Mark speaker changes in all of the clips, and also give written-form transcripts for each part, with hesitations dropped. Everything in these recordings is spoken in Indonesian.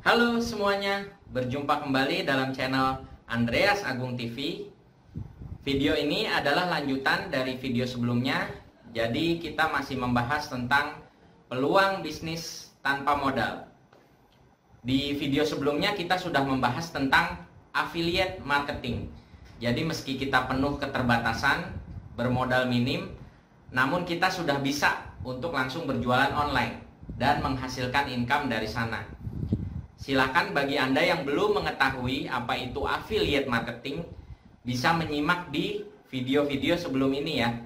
Speaker 1: Halo semuanya, berjumpa kembali dalam channel Andreas Agung TV. Video ini adalah lanjutan dari video sebelumnya. Jadi kita masih membahas tentang peluang bisnis tanpa modal. Di video sebelumnya kita sudah membahas tentang affiliate marketing. Jadi meski kita penuh keterbatasan, bermodal minim, namun kita sudah bisa untuk langsung berjualan online dan menghasilkan income dari sana. Silakan bagi Anda yang belum mengetahui apa itu affiliate marketing, bisa menyimak di video-video sebelum ini ya.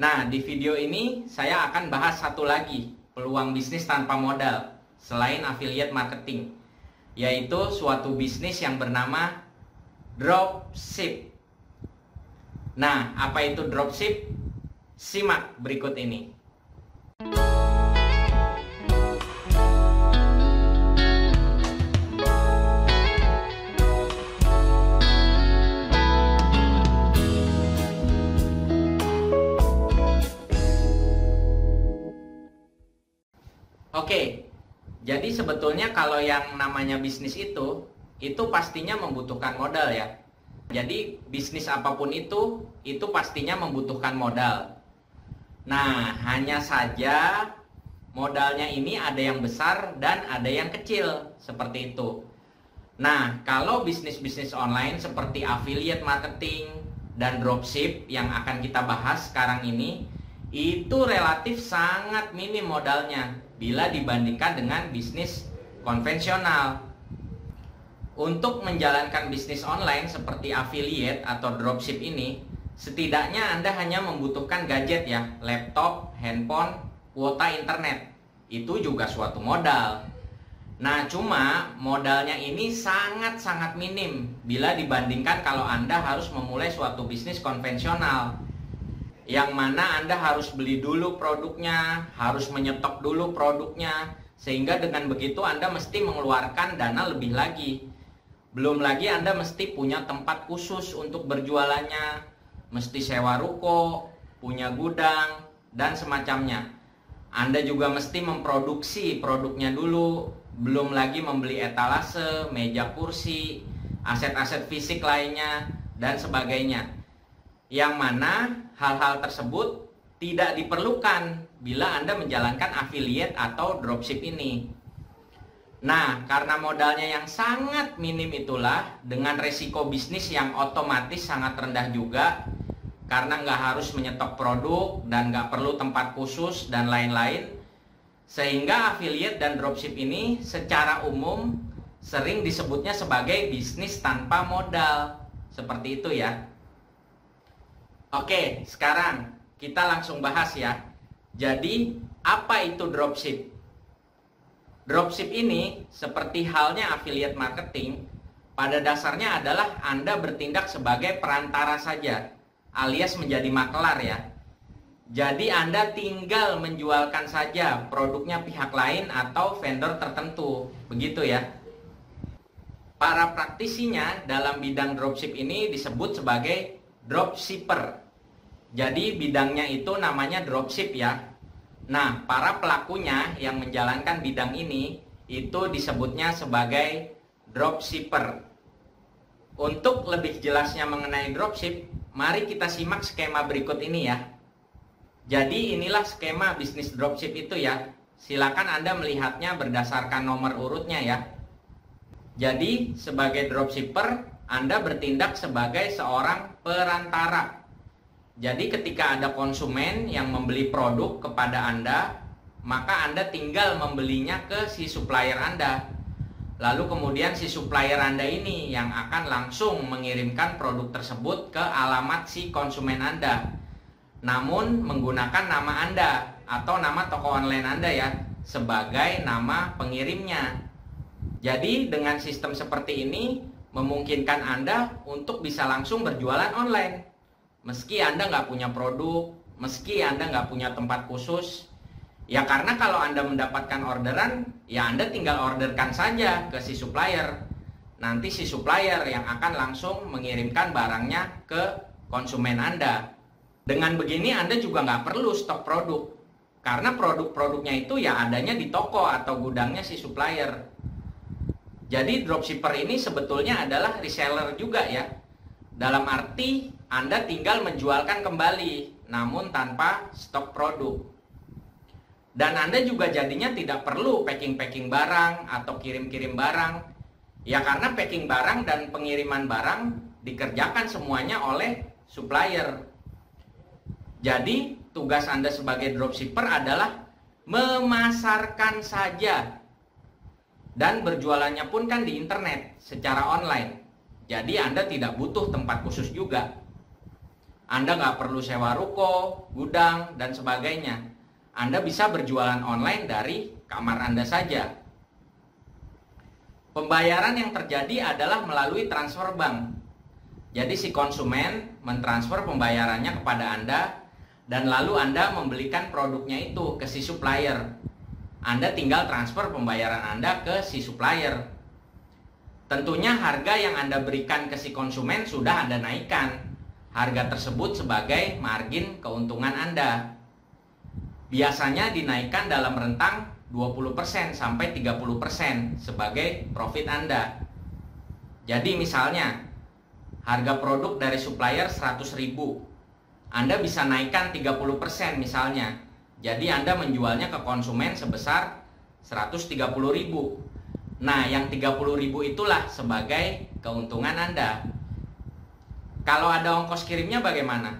Speaker 1: Nah, di video ini saya akan bahas satu lagi peluang bisnis tanpa modal selain affiliate marketing, yaitu suatu bisnis yang bernama dropship. Nah, apa itu dropship? Simak berikut ini. Oke, jadi sebetulnya kalau yang namanya bisnis itu pastinya membutuhkan modal ya. Jadi bisnis apapun itu pastinya membutuhkan modal. Nah, hanya saja modalnya ini ada yang besar dan ada yang kecil, seperti itu. Nah, kalau bisnis-bisnis online seperti affiliate marketing dan dropship yang akan kita bahas sekarang ini, itu relatif sangat minim modalnya bila dibandingkan dengan bisnis konvensional. Untuk menjalankan bisnis online seperti affiliate atau dropship ini, setidaknya Anda hanya membutuhkan gadget ya, laptop, handphone, kuota internet. Itu juga suatu modal. Nah, cuma modalnya ini sangat-sangat minim bila dibandingkan kalau Anda harus memulai suatu bisnis konvensional, yang mana Anda harus beli dulu produknya, harus menyetok dulu produknya, sehingga dengan begitu Anda mesti mengeluarkan dana lebih lagi. Belum lagi Anda mesti punya tempat khusus untuk berjualannya, mesti sewa ruko, punya gudang, dan semacamnya. Anda juga mesti memproduksi produknya dulu, belum lagi membeli etalase, meja kursi, aset-aset fisik lainnya, dan sebagainya. Yang mana hal-hal tersebut tidak diperlukan bila Anda menjalankan affiliate atau dropship ini. Nah, karena modalnya yang sangat minim itulah, dengan resiko bisnis yang otomatis sangat rendah juga, karena nggak harus menyetok produk dan nggak perlu tempat khusus dan lain-lain, sehingga affiliate dan dropship ini secara umum sering disebutnya sebagai bisnis tanpa modal. Seperti itu ya. Oke, sekarang kita langsung bahas ya. Jadi, apa itu dropship? Dropship ini seperti halnya affiliate marketing, pada dasarnya adalah Anda bertindak sebagai perantara saja, alias menjadi makelar ya. Jadi Anda tinggal menjualkan saja produknya pihak lain atau vendor tertentu, begitu ya. Para praktisinya dalam bidang dropship ini disebut sebagai dropshipper. Jadi bidangnya itu namanya dropship ya. Nah, para pelakunya yang menjalankan bidang ini itu disebutnya sebagai dropshipper. Untuk lebih jelasnya mengenai dropship, mari kita simak skema berikut ini ya. Jadi inilah skema bisnis dropship itu ya. Silakan Anda melihatnya berdasarkan nomor urutnya ya. Jadi sebagai dropshipper, Anda bertindak sebagai seorang perantara. Jadi ketika ada konsumen yang membeli produk kepada Anda, maka Anda tinggal membelinya ke si supplier Anda. Lalu kemudian si supplier Anda ini yang akan langsung mengirimkan produk tersebut ke alamat si konsumen Anda. Namun menggunakan nama Anda atau nama toko online Anda ya, sebagai nama pengirimnya. Jadi dengan sistem seperti ini memungkinkan Anda untuk bisa langsung berjualan online. Meski Anda nggak punya produk, meski Anda nggak punya tempat khusus, ya karena kalau Anda mendapatkan orderan, ya Anda tinggal orderkan saja ke si supplier. Nanti si supplier yang akan langsung mengirimkan barangnya ke konsumen Anda. Dengan begini Anda juga nggak perlu stok produk, karena produk-produknya itu ya adanya di toko atau gudangnya si supplier. Jadi dropshipper ini sebetulnya adalah reseller juga ya. Dalam arti Anda tinggal menjualkan kembali, namun tanpa stok produk. Dan Anda juga jadinya tidak perlu packing-packing barang atau kirim-kirim barang. Ya karena packing barang dan pengiriman barang dikerjakan semuanya oleh supplier. Jadi tugas Anda sebagai dropshipper adalah memasarkan saja. Dan berjualannya pun kan di internet secara online. Jadi Anda tidak butuh tempat khusus juga. Anda nggak perlu sewa ruko, gudang, dan sebagainya. Anda bisa berjualan online dari kamar Anda saja. Pembayaran yang terjadi adalah melalui transfer bank. Jadi si konsumen mentransfer pembayarannya kepada Anda, dan lalu Anda membelikan produknya itu ke si supplier. Anda tinggal transfer pembayaran Anda ke si supplier. Tentunya harga yang Anda berikan ke si konsumen sudah Anda naikkan. Harga tersebut sebagai margin keuntungan Anda. Biasanya dinaikkan dalam rentang 20% sampai 30% sebagai profit Anda. Jadi misalnya harga produk dari supplier 100.000, Anda bisa naikkan 30% misalnya. Jadi Anda menjualnya ke konsumen sebesar 130.000. Nah, yang 30.000 itulah sebagai keuntungan Anda. Kalau ada ongkos kirimnya bagaimana?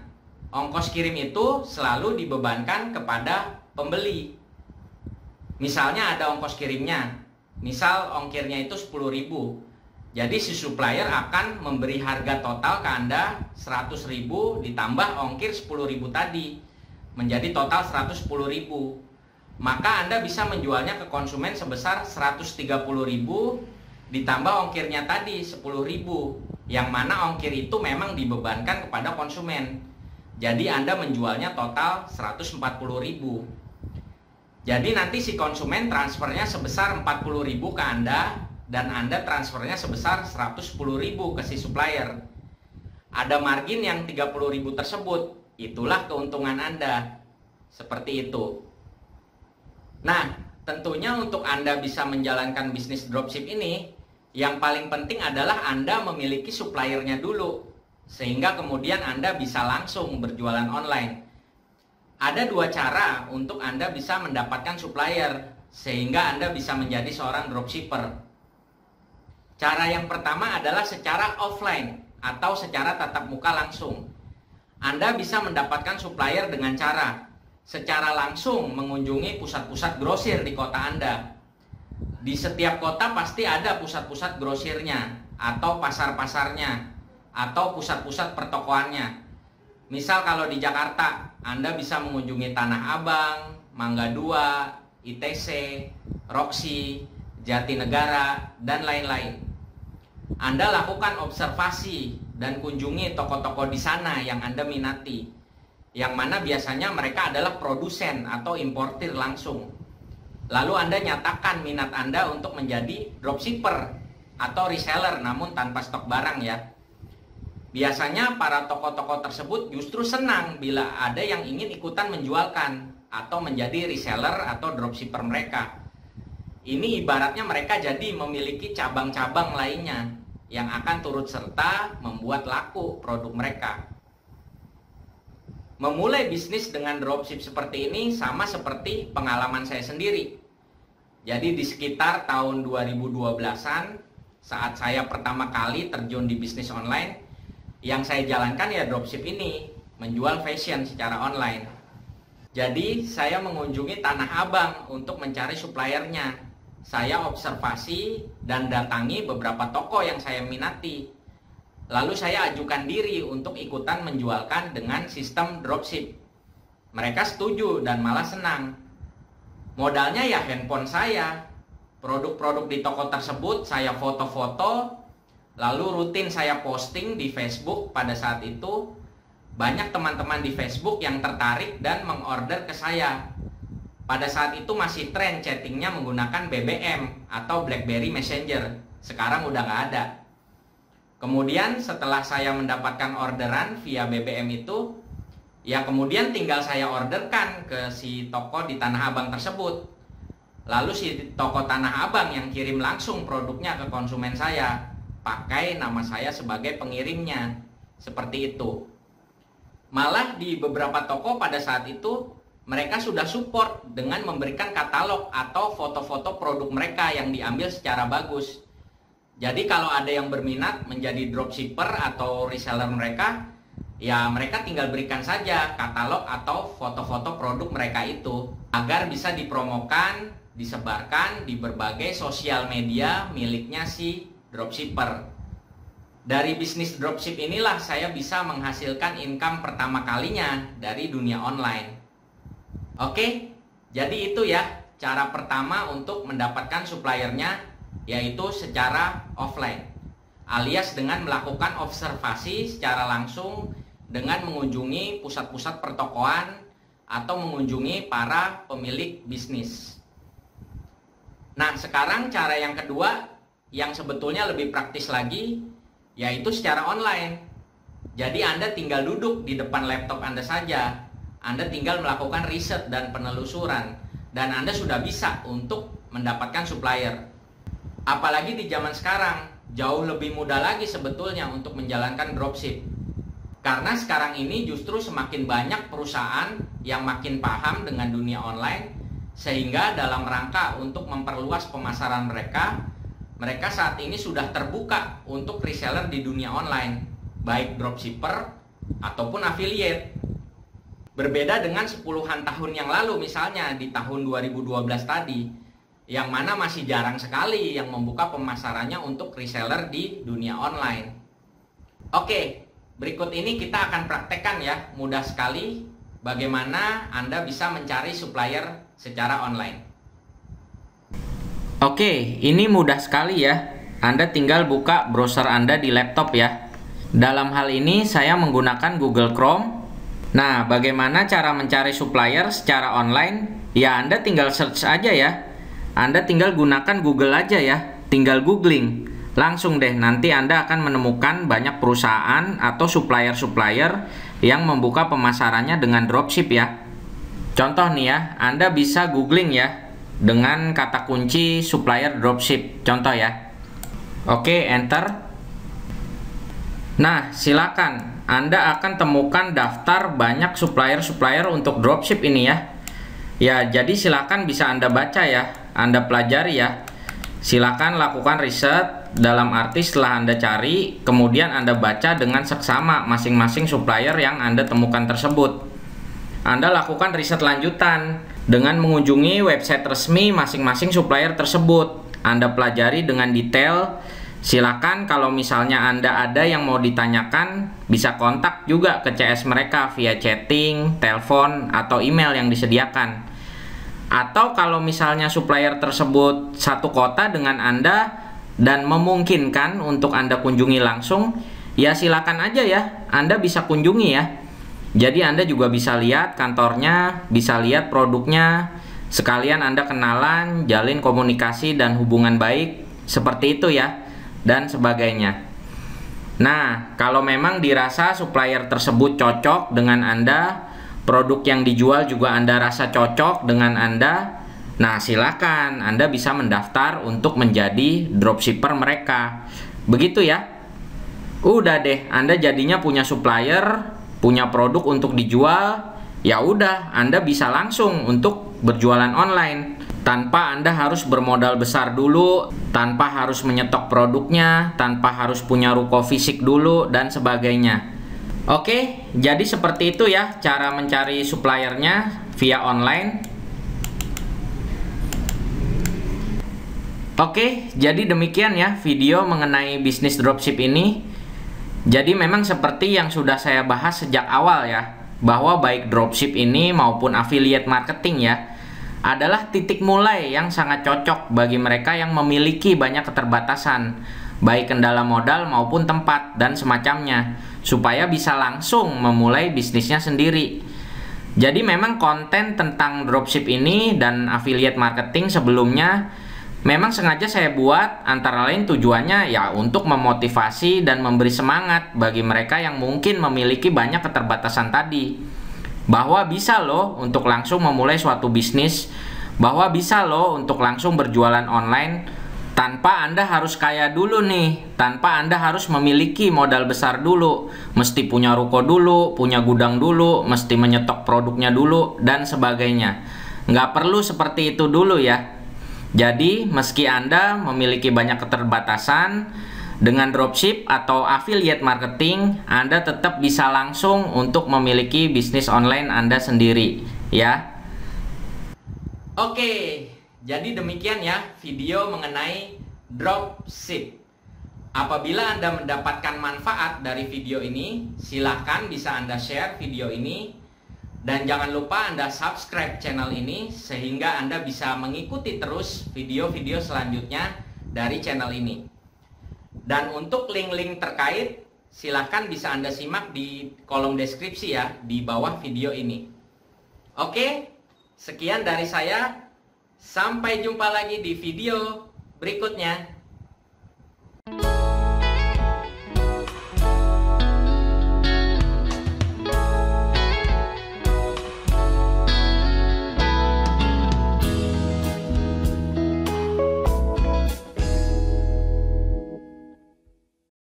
Speaker 1: Ongkos kirim itu selalu dibebankan kepada pembeli. Misalnya ada ongkos kirimnya, misal ongkirnya itu 10.000. Jadi si supplier akan memberi harga total ke Anda 100.000 ditambah ongkir 10.000 tadi, menjadi total 110.000. Maka Anda bisa menjualnya ke konsumen sebesar 130.000 ditambah ongkirnya tadi 10.000, yang mana ongkir itu memang dibebankan kepada konsumen. Jadi Anda menjualnya total 140.000. Jadi nanti si konsumen transfernya sebesar 40.000 ke Anda, dan Anda transfernya sebesar 110.000 ke si supplier. Ada margin yang 30.000 tersebut, itulah keuntungan Anda. Seperti itu. Nah, tentunya untuk Anda bisa menjalankan bisnis dropship ini, yang paling penting adalah Anda memiliki suppliernya dulu, sehingga kemudian Anda bisa langsung berjualan online. Ada dua cara untuk Anda bisa mendapatkan supplier, sehingga Anda bisa menjadi seorang dropshipper. Cara yang pertama adalah secara offline atau secara tatap muka langsung. Anda bisa mendapatkan supplier dengan cara secara langsung mengunjungi pusat-pusat grosir di kota Anda. Di setiap kota pasti ada pusat-pusat grosirnya atau pasar-pasarnya atau pusat-pusat pertokoannya. Misal kalau di Jakarta, Anda bisa mengunjungi Tanah Abang, Mangga 2, ITC, Roxy, Jatinegara, dan lain-lain. Anda lakukan observasi dan kunjungi toko-toko di sana yang Anda minati, yang mana biasanya mereka adalah produsen atau importir langsung. Lalu Anda nyatakan minat Anda untuk menjadi dropshipper atau reseller namun tanpa stok barang ya. Biasanya para toko-toko tersebut justru senang bila ada yang ingin ikutan menjualkan atau menjadi reseller atau dropshipper mereka. Ini ibaratnya mereka jadi memiliki cabang-cabang lainnya yang akan turut serta membuat laku produk mereka. Memulai bisnis dengan dropship seperti ini sama seperti pengalaman saya sendiri. Jadi di sekitar tahun 2012-an, saat saya pertama kali terjun di bisnis online, yang saya jalankan ya dropship ini, menjual fashion secara online. Jadi saya mengunjungi Tanah Abang untuk mencari suppliernya. Saya observasi dan datangi beberapa toko yang saya minati. Lalu saya ajukan diri untuk ikutan menjualkan dengan sistem dropship. Mereka setuju dan malah senang. Modalnya ya handphone saya. Produk-produk di toko tersebut saya foto-foto, lalu rutin saya posting di Facebook. Pada saat itu banyak teman-teman di Facebook yang tertarik dan mengorder ke saya. Pada saat itu masih tren chattingnya menggunakan BBM atau BlackBerry Messenger. Sekarang udah nggak ada. Kemudian setelah saya mendapatkan orderan via BBM itu, ya kemudian tinggal saya orderkan ke si toko di Tanah Abang tersebut. lalu si toko Tanah Abang yang kirim langsung produknya ke konsumen saya, pakai nama saya sebagai pengirimnya. Seperti itu. Malah di beberapa toko pada saat itu mereka sudah support dengan memberikan katalog atau foto-foto produk mereka yang diambil secara bagus. Jadi kalau ada yang berminat menjadi dropshipper atau reseller mereka, ya mereka tinggal berikan saja katalog atau foto-foto produk mereka itu agar bisa dipromokan, disebarkan di berbagai sosial media miliknya si dropshipper. Dari bisnis dropship inilah saya bisa menghasilkan income pertama kalinya dari dunia online. Oke, jadi itu ya cara pertama untuk mendapatkan suppliernya, yaitu secara offline, alias dengan melakukan observasi secara langsung dengan mengunjungi pusat-pusat pertokoan atau mengunjungi para pemilik bisnis. Nah, sekarang cara yang kedua yang sebetulnya lebih praktis lagi, yaitu secara online. Jadi Anda tinggal duduk di depan laptop Anda saja, Anda tinggal melakukan riset dan penelusuran, dan Anda sudah bisa untuk mendapatkan supplier. Apalagi di zaman sekarang, jauh lebih mudah lagi sebetulnya untuk menjalankan dropship. Karena sekarang ini justru semakin banyak perusahaan yang makin paham dengan dunia online, sehingga dalam rangka untuk memperluas pemasaran mereka saat ini sudah terbuka untuk reseller di dunia online, baik dropshipper ataupun affiliate. Berbeda dengan 10-an tahun yang lalu, misalnya di tahun 2012 tadi, yang mana masih jarang sekali yang membuka pemasarannya untuk reseller di dunia online. Oke, berikut ini kita akan praktekkan ya, mudah sekali bagaimana Anda bisa mencari supplier secara online. Oke, ini mudah sekali ya. Anda tinggal buka browser Anda di laptop ya. Dalam hal ini saya menggunakan Google Chrome. Nah, bagaimana cara mencari supplier secara online? Ya, Anda tinggal search aja ya. Anda tinggal gunakan Google aja ya. Tinggal googling. Langsung deh, nanti Anda akan menemukan banyak perusahaan atau supplier-supplier yang membuka pemasarannya dengan dropship ya. Contoh nih ya, Anda bisa googling ya dengan kata kunci supplier dropship, contoh ya. Oke, enter. Nah, silakan Anda akan temukan daftar banyak supplier-supplier untuk dropship ini ya. Ya, jadi silakan bisa Anda baca ya, Anda pelajari ya. Silakan lakukan riset, dalam arti setelah Anda cari, kemudian Anda baca dengan seksama masing-masing supplier yang Anda temukan tersebut. Anda lakukan riset lanjutan dengan mengunjungi website resmi masing-masing supplier tersebut. Anda pelajari dengan detail. Silakan kalau misalnya Anda ada yang mau ditanyakan, bisa kontak juga ke CS mereka via chatting, telepon, atau email yang disediakan. Atau kalau misalnya supplier tersebut satu kota dengan Anda dan memungkinkan untuk Anda kunjungi langsung, ya silakan aja ya, Anda bisa kunjungi ya. Jadi Anda juga bisa lihat kantornya, bisa lihat produknya, sekalian Anda kenalan, jalin komunikasi dan hubungan baik, seperti itu ya, dan sebagainya. Nah, kalau memang dirasa supplier tersebut cocok dengan Anda, produk yang dijual juga Anda rasa cocok dengan Anda, nah silakan Anda bisa mendaftar untuk menjadi dropshipper mereka. Begitu ya. Udah deh, Anda jadinya punya supplier, punya produk untuk dijual, ya udah Anda bisa langsung untuk berjualan online tanpa Anda harus bermodal besar dulu, tanpa harus menyetok produknya, tanpa harus punya ruko fisik dulu dan sebagainya. Oke, jadi seperti itu ya cara mencari suppliernya via online. Oke, jadi demikian ya video mengenai bisnis dropship ini. Jadi memang seperti yang sudah saya bahas sejak awal ya, bahwa baik dropship ini maupun affiliate marketing ya, adalah titik mulai yang sangat cocok bagi mereka yang memiliki banyak keterbatasan, baik kendala modal maupun tempat dan semacamnya, supaya bisa langsung memulai bisnisnya sendiri. Jadi memang konten tentang dropship ini dan affiliate marketing sebelumnya memang sengaja saya buat, antara lain tujuannya ya untuk memotivasi dan memberi semangat bagi mereka yang mungkin memiliki banyak keterbatasan tadi, bahwa bisa loh untuk langsung memulai suatu bisnis bahwa bisa loh untuk langsung berjualan online tanpa Anda harus kaya dulu nih, tanpa Anda harus memiliki modal besar dulu, mesti punya ruko dulu, punya gudang dulu, mesti menyetok produknya dulu, dan sebagainya. Nggak perlu seperti itu dulu ya. Jadi, meski Anda memiliki banyak keterbatasan, dengan dropship atau affiliate marketing, Anda tetap bisa langsung untuk memiliki bisnis online Anda sendiri, ya. Oke, jadi demikian ya video mengenai dropship. Apabila Anda mendapatkan manfaat dari video ini, silahkan bisa Anda share video ini. Dan jangan lupa Anda subscribe channel ini sehingga Anda bisa mengikuti terus video-video selanjutnya dari channel ini. Dan untuk link-link terkait, silahkan bisa Anda simak di kolom deskripsi ya, di bawah video ini. Oke, sekian dari saya. Sampai jumpa lagi di video berikutnya.